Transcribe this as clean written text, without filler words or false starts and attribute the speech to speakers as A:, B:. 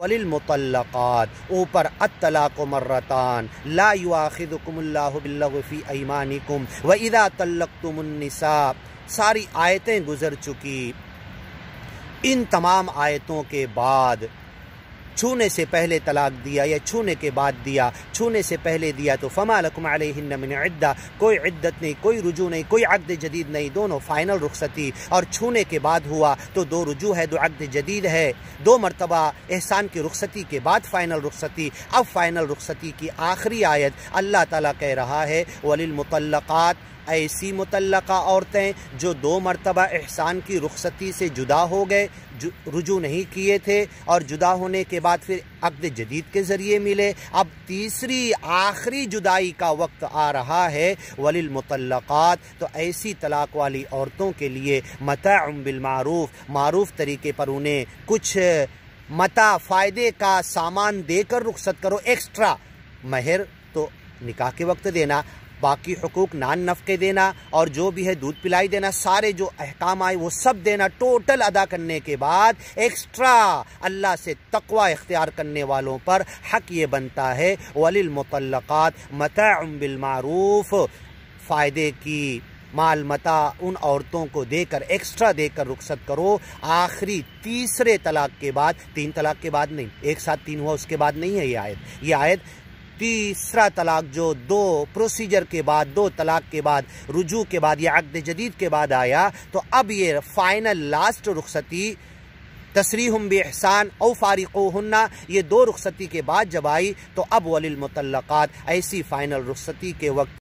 A: وللمطلقات اوپر الطلاق مرتان لا یؤاخذکم اللہ باللغو فی ایمانکم واذا طلقتم النساء، ساری آیتیں گزر چکی۔ ان تمام آیتوں کے بعد چھونے سے پہلے طلاق دیا یا چھونے کے بعد دیا، چھونے سے پہلے دیا تو فما لکم علیہن من عدہ، کوئی عدت نہیں، کوئی رجوع نہیں، کوئی عقد جدید نہیں، دونوں فائنل رخصتی، اور چھونے کے بعد ہوا تو دو رجوع ہے، دو عقد جدید ہے، دو مرتبہ احسان کی رخصتی کے بعد فائنل رخصتی۔ اب فائنل رخصتی کی آخری آیت اللہ تعالیٰ کہہ رہا ہے وللمطلقات، ایسی مطلقہ عورتیں جو دو مرتبہ احسان کی رخصتی سے جدا ہو گئے، رجوع نہیں کیے تھے، اور جدا ہونے کے بعد پھر عقد جدید کے ذریعے ملے، اب تیسری آخری جدائی کا وقت آ رہا ہے وللمطلقات، تو ایسی طلاق والی عورتوں کے لیے متاع بالمعروف، معروف طریقے پر انہیں کچھ متاع، فائدے کا سامان دے کر رخصت کرو، ایکسٹرا مہر تو نکاح کے وقت دینا، باقی حقوق نان نفقے دینا، اور جو بھی ہے دودھ پلائی دینا، سارے جو احکام آئے وہ سب دینا، ٹوٹل ادا کرنے کے بعد ایکسٹرا اللہ سے تقوی اختیار کرنے والوں پر حق یہ بنتا ہے وللمطلقات متاع بالمعروف، فائدے کی مال متاع ان عورتوں کو دے کر، ایکسٹرا دے کر رخصت کرو۔ آخری تیسرے طلاق کے بعد، تین طلاق کے بعد نہیں، ایک ساتھ تین ہوا اس کے بعد نہیں ہے یہ آیت تیسرا طلاق جو دو پروسیجر کے بعد، دو طلاق کے بعد، رجوع کے بعد یا عقد جدید کے بعد آیا، تو اب یہ فائنل لاسٹ رخصتی تسریح باحسان او فارقوہن، یہ دو رخصتی کے بعد جب آئی تو اب وللمطلقات، ایسی فائنل رخصتی کے وقت